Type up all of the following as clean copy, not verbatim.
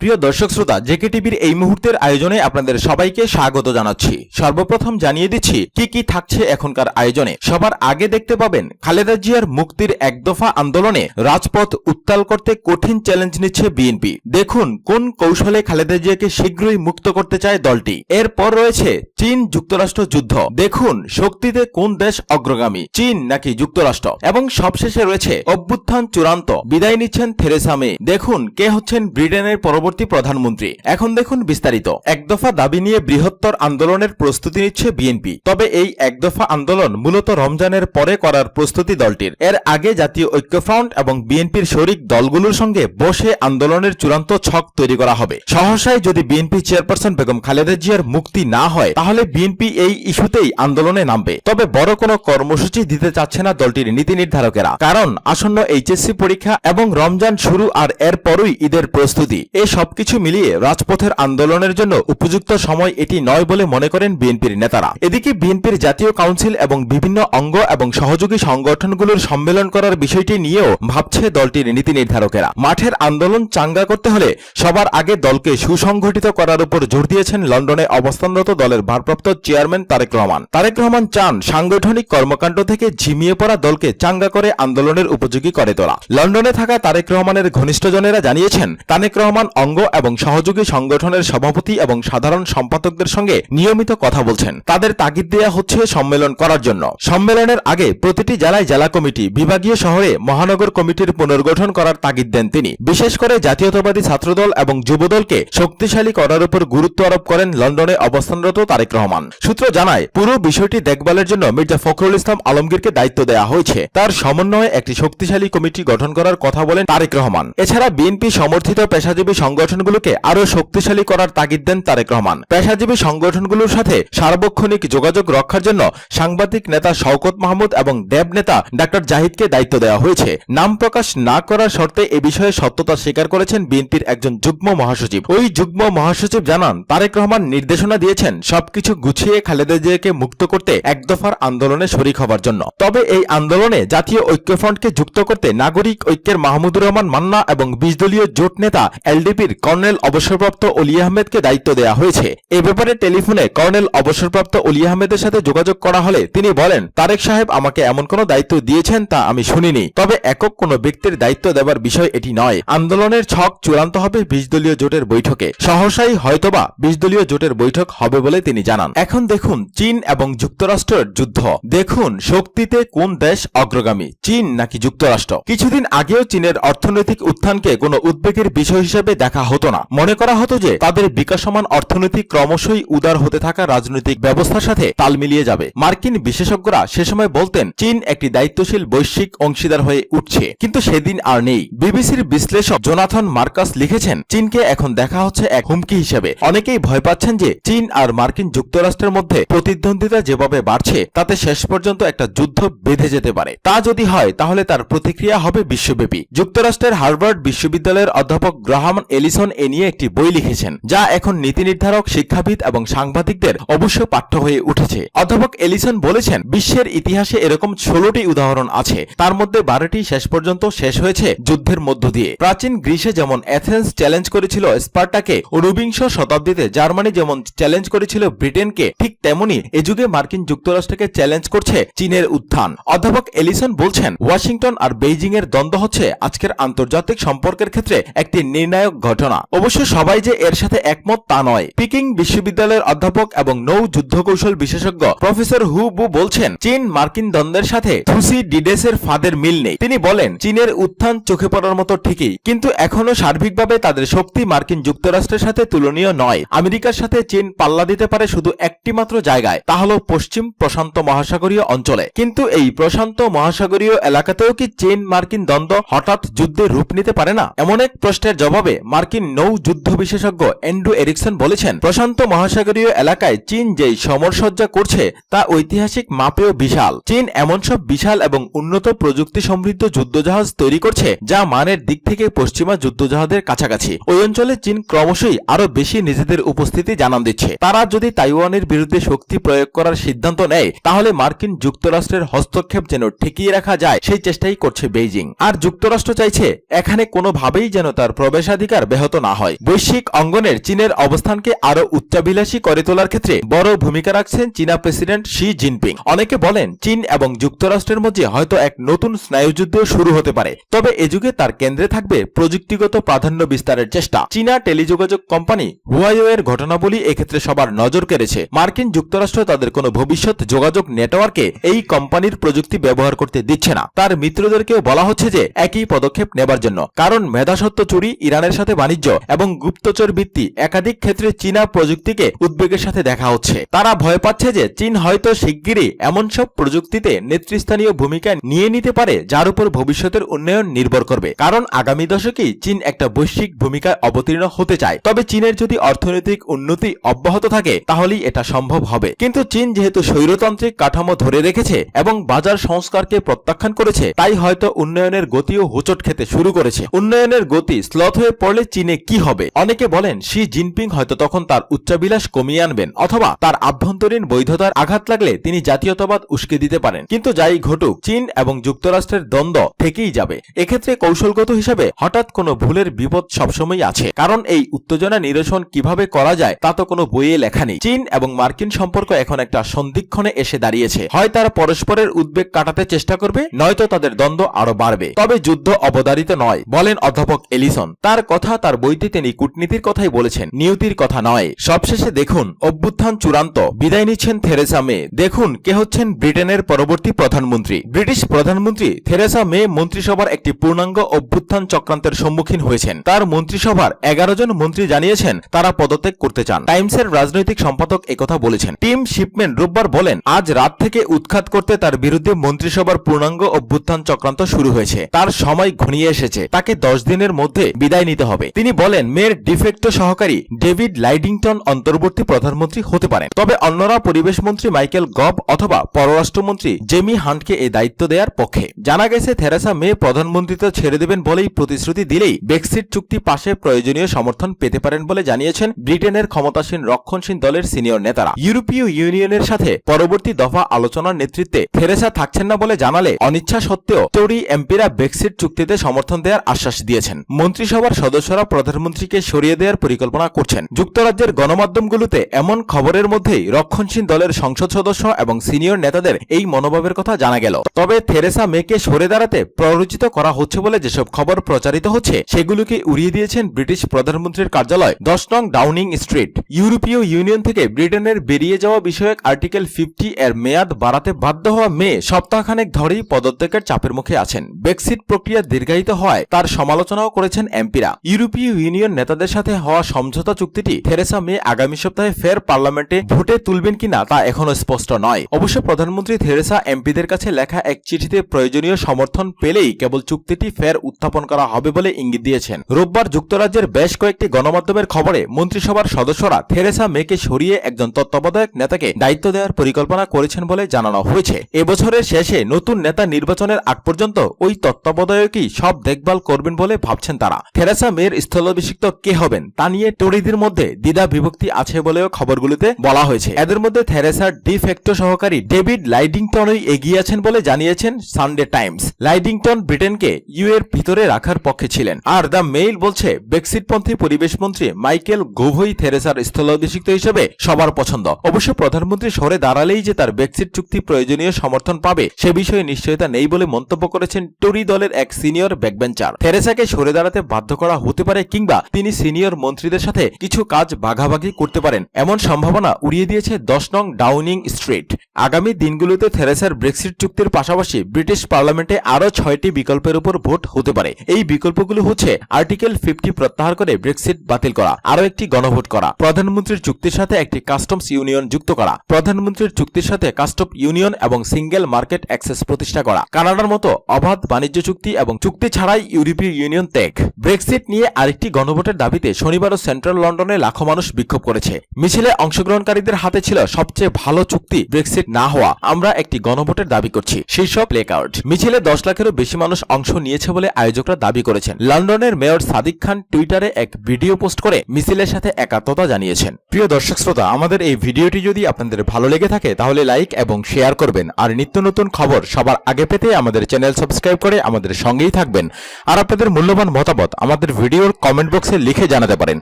প্রিয় দর্শক শ্রোতা, জেকে টিভির এই মুহূর্তের আয়োজনে আপনাদের সবাইকে স্বাগত জানাচ্ছি। সর্বপ্রথম জানিয়ে দিচ্ছি কি কি থাকছে এখনকার আয়োজনে। সবার আগে দেখতে পাবেন খালেদা জিয়ার মুক্তির একদফা আন্দোলনে রাজপথ উত্তাল করতে কঠিন চ্যালেঞ্জ নিচ্ছে বিএনপি। দেখুন কোন কৌশলে খালেদা জিয়াকে শীঘ্রই মুক্ত করতে চায় দলটি। এরপর রয়েছে চীন যুক্তরাষ্ট্র যুদ্ধ, দেখুন শক্তিতে কোন দেশ অগ্রগামী, চীন নাকি যুক্তরাষ্ট্র। এবং সবশেষে রয়েছে অভ্যুত্থান চূড়ান্ত, বিদায় নিচ্ছেন থেরেসা মে, দেখুন কে হচ্ছেন ব্রিটেনের পরবর্তী প্রধানমন্ত্রী। এখন দেখুন বিস্তারিত। একদফা দাবি নিয়ে বৃহত্তর আন্দোলনের প্রস্তুতি নিচ্ছে বিএনপি। তবে এই একদফা আন্দোলন মূলত রমজানের পরে করার প্রস্তুতি দলটির। এর আগে জাতীয় ঐক্যফ্রন্ট এবং বিএনপির শরিক দলগুলোর সঙ্গে বসে আন্দোলনের চূড়ান্ত ছক তৈরি করা হবে। সহসায় যদি বিএনপি চেয়ারপারসন বেগম খালেদা জিয়ার মুক্তি না হয় তাহলে বিএনপি এই ইস্যুতেই আন্দোলনে নামবে। তবে বড় কোনো কর্মসূচি দিতে চাচ্ছে না দলটির নীতি নির্ধারকেরা, কারণ আসন্ন এইচএসসি পরীক্ষা এবং রমজান শুরু আর এরপরই ঈদের প্রস্তুতি। এই সবকিছু মিলিয়ে রাজপথের আন্দোলনের জন্য উপযুক্ত সময় এটি নয় বলে মনে করেন বিএনপির নেতারা। এদিকে বিএনপির জাতীয় কাউন্সিল এবং বিভিন্ন অঙ্গ এবং সহযোগী সংগঠনগুলোর সম্মেলন করার বিষয়টি নিয়েও ভাবছে দলটির নীতি নির্ধারকেরা। মাঠের আন্দোলন চাঙ্গা করতে হলে সবার আগে দলকে সুসংগঠিত করার উপর জোর দিয়েছেন লন্ডনে অবস্থানরত দলের ভারপ্রাপ্ত চেয়ারম্যান তারেক রহমান। তারেক রহমান চান সাংগঠনিক কর্মকাণ্ড থেকে ঝিমিয়ে পড়া দলকে চাঙ্গা করে আন্দোলনের উপযোগী করে তোলা। লন্ডনে থাকা তারেক রহমানের ঘনিষ্ঠজনেরা জানিয়েছেন তারেক রহমান অঙ্গ এবং সহযোগী সংগঠনের সভাপতি এবং সাধারণ সম্পাদকদের সঙ্গে নিয়মিত কথা বলছেন। তাদের তাগিদ দেয়া হচ্ছে সম্মেলন করার জন্য। সম্মেলনের আগে প্রতিটি জেলায় জেলা কমিটি, বিভাগীয় শহরে মহানগর কমিটির পুনর্গঠন করার তাগিদ দেন তিনি। বিশেষ করে জাতীয়তাবাদী ছাত্রদল এবং যুবদলকে শক্তিশালী করার উপর গুরুত্ব আরোপ করেন লন্ডনে অবস্থানরত তারেক রহমান। সূত্র জানায় পুরো বিষয়টি দেখভালের জন্য মির্জা ফখরুল ইসলাম আলমগীরকে দায়িত্ব দেওয়া হয়েছে। তার সমন্বয়ে একটি শক্তিশালী কমিটি গঠন করার কথা বলেন তারেক রহমান। এছাড়া বিএনপি সমর্থিত পেশাজীবী সংগঠনগুলোকে আরও শক্তিশালী করার তাগিদ দেন তারেক রহমান। পেশাজীবী সংগঠনগুলোর সাথে সার্বক্ষণিক যোগাযোগ রক্ষার জন্য সাংবাদিক নেতা শওকত মাহমুদ এবং দেব নেতা ডাক্তার জাহিদকে দায়িত্ব দেওয়া হয়েছে। নাম প্রকাশ না করার শর্তে এ বিষয়ে সত্যতা স্বীকার করেছেন বিএনপির একজন যুগ্ম মহাসচিব। ওই যুগ্ম মহাসচিব জানান তারেক রহমান নির্দেশনা দিয়েছেন সবকিছু গুছিয়ে খালেদা জিয়াকে মুক্ত করতে একদফার আন্দোলনে শরিক হবার জন্য। তবে এই আন্দোলনে জাতীয় ঐক্যফ্রন্টকে যুক্ত করতে নাগরিক ঐক্যের মাহমুদুর রহমান মান্না এবং ২০ দলীয় জোট নেতা এলডিপির কর্নেল অবসরপ্রাপ্ত অলি আহমেদকে দায়িত্ব দেওয়া হয়েছে। এ ব্যাপারে টেলিফোনে কর্নেল অবসরপ্রাপ্ত অলি আহমেদের সাথে যোগাযোগ করা হলে তিনি বলেন, তারেক সাহেব আমাকে এমন কোনো দায়িত্ব দিয়েছেন তা আমি শুনিনি। তবে একক কোনো ব্যক্তির দায়িত্ব দেওয়ার বিষয় এটি নয়। আন্দোলনের ছক চূড়ান্ত হবে ২০ দলীয় জোটের বৈঠকে। সহসাই হয়তোবা ২০ দলীয় জোটের বৈঠক হবে বলে তিনি জানান। এখন দেখুন চীন এবং যুক্তরাষ্ট্রের যুদ্ধ, দেখুন শক্তিতে কোন দেশ অগ্রগামী, চীন নাকি যুক্তরাষ্ট্র। কিছুদিন আগেও চীনের অর্থনৈতিক উত্থানকে কোনো উদ্বেগের বিষয় হিসেবে দেখা হতো না। মনে করা হতো যে তাদের বিকাশমান অর্থনীতি ক্রমশই উদার হতে থাকা রাজনৈতিক ব্যবস্থার সাথে তাল মিলিয়ে যাবে। মার্কিন বিশেষজ্ঞরা সে সময় বলতেন চীন একটি দায়িত্বশীল বৈশ্বিক অংশীদার হয়ে উঠছে, কিন্তু সেদিন আর নেই। বিবিসির বিশ্লেষক জোনাথন মার্কাস লিখেছেন চীনকে এখন দেখা হচ্ছে এক হুমকি হিসেবে। অনেকেই ভয় পাচ্ছেন যে চীন আর মার্কিন যুক্তরাষ্ট্রের মধ্যে প্রতিদ্বন্দ্বিতা যেভাবে বাড়ছে তাতে শেষ পর্যন্ত একটা যুদ্ধ বেঁধে যেতে পারে। তা যদি হয় তাহলে তার প্রতিক্রিয়া হবে বিশ্বব্যাপী। যুক্তরাষ্ট্রের হার্ভার্ড বিশ্ববিদ্যালয়ের অধ্যাপক গ্রাহাম এলিসন এ নিয়ে একটি বই লিখেছেন, যা এখন নীতি নির্ধারক, শিক্ষাবিদ এবং সাংবাদিকদের অবশ্য পাঠ্য হয়ে উঠেছে। অধ্যাপক এলিসন বলেছেন বিশ্বের ইতিহাসে এরকম 16টি উদাহরণ আছে, তার মধ্যে 12টি শেষ পর্যন্ত শেষ হয়েছে যুদ্ধের মধ্য দিয়ে। প্রাচীন গ্রিসে যেমন অ্যাথেন্স চ্যালেঞ্জ করেছিল স্পার্টাকে, ঊনবিংশ শতাব্দীতে জার্মানি যেমন চ্যালেঞ্জ করেছিল ব্রিটেনকে, ঠিক তেমনি এ যুগে মার্কিন যুক্তরাষ্ট্রকে চ্যালেঞ্জ করছে চীনের উত্থান। অধ্যাপক এলিসন বলছেন ওয়াশিংটন আর বেইজিং এর দ্বন্দ্ব হচ্ছে আজকের আন্তর্জাতিক সম্পর্কের ক্ষেত্রে একটি নির্ণায়ক ঘটনা। অবশ্য সবাই যে এর সাথে একমত তা নয়। পিকিং বিশ্ববিদ্যালয়ের অধ্যাপক এবং নৌ যুদ্ধকৌশল বিশেষজ্ঞ প্রফেসর হু বু বলছেন চীন মার্কিন দ্বন্দ্বের সাথে থুসিডিডেসের ফাঁদের মিল নেই। তিনি বলেন চীনের উত্থান চোখে পড়ার মতো ঠিকই, কিন্তু এখনো সার্বিকভাবে তাদের শক্তি মার্কিন যুক্তরাষ্ট্রের সাথে তুলনীয় নয়। আমেরিকার সাথে চীন পাল্লা দিতে পারে শুধু একটি মাত্র জায়গায়, তা হল পশ্চিম প্রশান্ত মহাসাগরীয় অঞ্চলে। কিন্তু এই প্রশান্ত মহাসাগরীয় এলাকাতেও কি চীন মার্কিন দ্বন্দ্ব হঠাৎ যুদ্ধে রূপ নিতে পারে না? এমন এক প্রশ্নের জবাবে মার্কিন নৌ যুদ্ধ বিশেষজ্ঞ অ্যান্ড্রু এরিকসন বলেছেন প্রশান্ত মহাসাগরীয় এলাকায় চীন যেই সমরসজ্জা করছে তা ঐতিহাসিক মাপেও বিশাল। চীন এমন সব বিশাল এবং উন্নত প্রযুক্তি সমৃদ্ধ যুদ্ধজাহাজ তৈরি করছে যা মানের দিক থেকে পশ্চিমা যুদ্ধজাহাজের কাছাকাছি। ওই অঞ্চলে চীন ক্রমশই আরো বেশি নিজেদের উপস্থিতি জানান দিচ্ছে। তারা যদি তাইওয়ানের বিরুদ্ধে শক্তি প্রয়োগ করার সিদ্ধান্ত নেয় তাহলে মার্কিন যুক্তরাষ্ট্রের হস্তক্ষেপ যেন ঠেকিয়ে রাখা যায় সেই চেষ্টাই করছে বেইজিং। আর যুক্তরাষ্ট্র চাইছে এখানে কোনোভাবেই যেন তার প্রবেশাধিকার ব্যাহত না হয়। বৈশ্বিক অঙ্গনের চীনের অবস্থানকে আরো উচ্চাভিলাষী করে তোলার ক্ষেত্রে বড় ভূমিকা রাখছেন চীনা প্রেসিডেন্ট শি জিনপিং। অনেকে বলেন চীন এবং যুক্তরাষ্ট্রের মধ্যে হয়তো এক নতুন স্নায়ুযুদ্ধ শুরু হতে পারে, তবে এ যুগে তার কেন্দ্রে থাকবে প্রযুক্তিগত প্রাধান্য বিস্তারের চেষ্টা। চীনা টেলিযোগাযোগ কোম্পানি হুয়াওয়ের ঘটনাবলী এক্ষেত্রে সবার নজর কেড়েছে। মার্কিন যুক্তরাষ্ট্র তাদের কোনো ভবিষ্যৎ যোগাযোগ নেটওয়ার্কে এই কোম্পানির প্রযুক্তি ব্যবহার করতে দিচ্ছে না। তার মিত্রদেরকেও বলা হচ্ছে যে একই পদক্ষেপ নেবার জন্য, কারণ মেধাসত্ত্ব চুরি, ইরানের সাথে বাণিজ্য এবং গুপ্তচর ভিত্তি একাধিক ক্ষেত্রে চীনা প্রযুক্তিকে উদ্বেগের সাথে দেখা হচ্ছে। তারা ভয় পাচ্ছে যে চীন হয়তো শিগগিরই এমন সব প্রযুক্তিতে নেতৃস্থানীয় ভূমিকা নিয়ে নিতে পারে যার উপর ভবিষ্যতের উন্নয়ন নির্ভর করবে। কারণ আগামী দশকেই চীন একটা বৈশ্বিক ভূমিকায় অবতীর্ণ হতে চায়। তবে চীনের যদি অর্থনৈতিক উন্নতি অব্যাহত থাকে তাহলেই এটা সম্ভব হবে। কিন্তু চীন যেহেতু স্বৈরতান্ত্রিক কাঠামো ধরে রেখেছে এবং বাজার সংস্কারকে প্রত্যাখ্যান করেছে, তাই হয়তো উন্নয়নের গতিও হোঁচট খেতে শুরু করেছে। উন্নয়নের গতি স্লথ হয়ে পড়লে চীনে কি হবে? অনেকে বলেন শি জিনপিং হয়তো তখন তার উচ্চাভিলাষ কমিয়ে আনবেন, অথবা তার আভ্যন্তরীণ বৈধতার আঘাত লাগলে তিনি জাতীয়তাবাদ উস্কে দিতে পারেন। কিন্তু যাই ঘটুক, চীন এবং যুক্তরাষ্ট্রের দ্বন্দ্ব থেকেই যাবে। এক্ষেত্রে কৌশলগত হিসেবে হঠাৎ কোনো ভুলের বিপদ সবসময় আছে, কারণ এই উত্তেজনা নিরসন কিভাবে করা যায় তা তো কোনো বইয়ে লেখা নেই। চীন এবং মার্কিন সম্পর্ক এখন একটা সন্ধিক্ষণে এসে দাঁড়িয়েছে। হয় তারা পরস্পরের উদ্বেগ কাটাতে চেষ্টা করবে, নয়তো তাদের দ্বন্দ্ব আরো বাড়বে। তবে যুদ্ধ অবধারিত নয় বলেন অধ্যাপক এলিসন। তার কথা, তার বইতে তিনি কূটনীতির কথাই বলেছেন, নিয়তির কথা নয়। সবশেষে দেখুন, অভ্যুত্থান চূড়ান্ত, বিদায় নিচ্ছেন থেরেসা মে। দেখুন কে হচ্ছেন ব্রিটেনের পরবর্তী প্রধানমন্ত্রী। ব্রিটিশ প্রধানমন্ত্রী থেরেসা মে মন্ত্রিসভার একটি পূর্ণাঙ্গ অভ্যুত্থান চক্রান্তের সম্মুখীন হয়েছেন। তার মন্ত্রিসভার 11 জন মন্ত্রী জানিয়েছেন তারা পদত্যাগ করতে চান। টাইমসের রাজনৈতিক সম্পাদক একথা বলেছেন। টিম শিপম্যান রোববার বলেন, আজ রাত থেকে উৎখাত করতে তার বিরুদ্ধে মন্ত্রিসভার পূর্ণাঙ্গ অভ্যুত্থান চক্রান্ত শুরু হয়েছে। তার সময় ঘনিয়ে এসেছে, তাকে 10 দিনের মধ্যে বিদায় নিতে হবে। তিনি বলেন মেয়ের ডিফেক্টো সহকারী ডেভিড লাইডিংটন অন্তর্বর্তী প্রধানমন্ত্রী হতে পারেন, তবে অন্যরা পরিবেশ মন্ত্রী মাইকেল গভ অথবা পররাষ্ট্রমন্ত্রী জেমি হান্টকে এই দায়িত্ব দেওয়ার পক্ষে। জানা গেছে থেরেসা মে প্রধানমন্ত্রিত্ব ছেড়ে দেবেন বলেই প্রতিশ্রুতি দিলেই ব্রেক্সিট চুক্তি পাশে প্রয়োজনীয় সমর্থন পেতে পারেন বলে জানিয়েছেন ব্রিটেনের ক্ষমতাসীন রক্ষণশীল দলের সিনিয়র নেতারা। ইউরোপীয় ইউনিয়নের সাথে পরবর্তী দফা আলোচনার নেতৃত্বে থেরেসা থাকছেন না বলে জানালে অনিচ্ছা সত্ত্বেও টরি এমপিরা ব্রেক্সিট চুক্তিতে সমর্থন দেওয়ার আশ্বাস দিয়েছেন। মন্ত্রিসভার সদস্যরা প্রধানমন্ত্রীকে সরিয়ে দেওয়ার পরিকল্পনা করছেন। যুক্তরাজ্যের গণমাধ্যমগুলোতে এমন খবরের মধ্যেই রক্ষণশীল দলের সংসদ সদস্য এবং সিনিয়র নেতাদের এই মনোভাবের কথা জানা গেল। তবে থেরেসা মেকে সরে দাঁড়াতে প্ররোচিত করা হচ্ছে বলে যেসব খবর প্রচারিত হচ্ছে সেগুলোকে উড়িয়ে দিয়েছেন ব্রিটিশ প্রধানমন্ত্রীর কার্যালয় 10 নং ডাউনিং স্ট্রিট। ইউরোপীয় ইউনিয়ন থেকে ব্রিটেনের বেরিয়ে যাওয়া বিষয়ক আর্টিকেল 50 এর মেয়াদ বাড়াতে বাধ্য হওয়া মে সপ্তাহখানেক ধরেই পদত্যাগের চাপের মুখে আছেন। ব্রেক্সিট প্রক্রিয়া দীর্ঘায়িত হওয়ায় তার সমালোচনাও করেছেন এমপিরা। ইউরোপীয় ইউনিয়ন নেতাদের সাথে হওয়া সমঝোতা চুক্তিটি থেরেসা মে আগামী সপ্তাহে ফের পার্লামেন্টে ভোটে তুলবেন কিনা তা এখনো স্পষ্ট নয়। অবশ্য প্রধানমন্ত্রী থেরেসা এমপিদের কাছে লেখা এক চিঠিতে প্রয়োজনীয় সমর্থন পেলেই কেবল চুক্তিটি ফের উত্থাপন করা হবে বলে ইঙ্গিত দিয়েছেন। রোববার যুক্তরাজ্যের বেশ কয়েকটি গণমাধ্যমের খবরে মন্ত্রিসভার সদস্যরা থেরেসা মেকে সরিয়ে একজন তত্ত্বাবধায়ক নেতাকে দায়িত্ব দেওয়ার পরিকল্পনা করেছেন বলে জানানো হয়েছে। এবছরের শেষে নতুন নেতা নির্বাচনের আগ পর্যন্ত ওই তত্ত্বাবধায়কই সব দেখভাল করবেন বলে ভাবছেন তারা। থেরেসা মের স্থলাভিষিক্ত কে হবেন তা নিয়ে টরিদের মধ্যে দ্বিধা বিভক্তি আছে বলেও খবরগুলোতে বলা হয়েছে। এদের মধ্যে থেরেসার ডিফেক্টো সহকারী ডেভিড লাইডিংটনই এগিয়ে আছেন বলে জানিয়েছেন সানডে টাইমস। লাইডিংটন ব্রিটেনকে ইউ এর ভিতরে রাখার পক্ষে ছিলেন। আর দ্য মেইল বলছে ব্রেক্সিটপন্থী পরিবেশ মন্ত্রী মাইকেল গোভই থেরেসার স্থলাভিষিক্ত হিসেবে সবার পছন্দ। অবশ্য প্রধানমন্ত্রী সরে দাঁড়ালেই যে তার ব্রেক্সিট চুক্তি প্রয়োজনীয় সমর্থন পাবে সে বিষয়ে নিশ্চয়তা নেই বলে মন্তব্য করেছেন টরি দলের এক সিনিয়র ব্যাকবেঞ্চার। থেরেসাকে সরে দাঁড়াতে বাধ্য করা হতে পারে, কিংবা তিনি সিনিয়র মন্ত্রীদের সাথে কিছু কাজ ভাগাভাগি করতে পারেন, এমন সম্ভাবনা উড়িয়ে দিয়েছে 10 নং ডাউনিং স্ট্রিট। আগামী দিনগুলোতে থেরেসার ব্রেক্সিট চুক্তির পাশাপাশি ব্রিটিশ পার্লামেন্টে আরও 6টি বিকল্পের উপর ভোট হতে পারে। এই বিকল্পগুলো হচ্ছে আর্টিকেল 50 প্রত্যাহার করে ব্রেক্সিট বাতিল করা, আরও একটি গণভোট করা, প্রধানমন্ত্রীর চুক্তির সাথে একটি কাস্টমস ইউনিয়ন যুক্ত করা, প্রধানমন্ত্রীর চুক্তির সাথে কাস্টম ইউনিয়ন এবং সিঙ্গেল মার্কেট অ্যাক্সেস প্রতিষ্ঠা করা, কানাডার মতো অবাধ বাণিজ্য চুক্তি এবং চুক্তি ছাড়াই ইউরোপীয় ইউনিয়ন ত্যাগ। ব্রেক্সিট নিয়ে আরেকটি গণভোটের দাবিতে শনিবারও সেন্ট্রাল লন্ডনে লাখো মানুষ বিক্ষোভ করেছে। মিছিলে অংশগ্রহণকারীদের হাতে ছিল সবচেয়ে ভালো চুক্তি ব্রেক্সিট না হওয়া, আমরা একটি গণভোটের দাবি করছি শীর্ষক প্লেকার্ড। মিছিলে 10 লাখেরও বেশি মানুষ অংশ নিয়েছে বলে আয়োজকরা দাবি করেছেন। লন্ডনের মেয়র সাদিক খান টুইটারে এক ভিডিও পোস্ট করে মিছিলের সাথে একাত্মতা জানিয়েছেন। প্রিয় দর্শক শ্রোতা, আমাদের এই ভিডিওটি যদি আপনাদের ভালো লেগে থাকে তাহলে লাইক এবং শেয়ার করবেন, আর নিত্য নতুন খবর সবার আগে পেতে আমাদের চ্যানেল সাবস্ক্রাইব করে আমাদের সঙ্গেই থাকবেন। আর আপনাদের মূল্যবান মতামত আমাদের ভিডিও ভিডিওর কমেন্ট বক্সে লিখে জানাতে পারেন।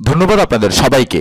ধন্যবাদ আপনাদের সবাইকে।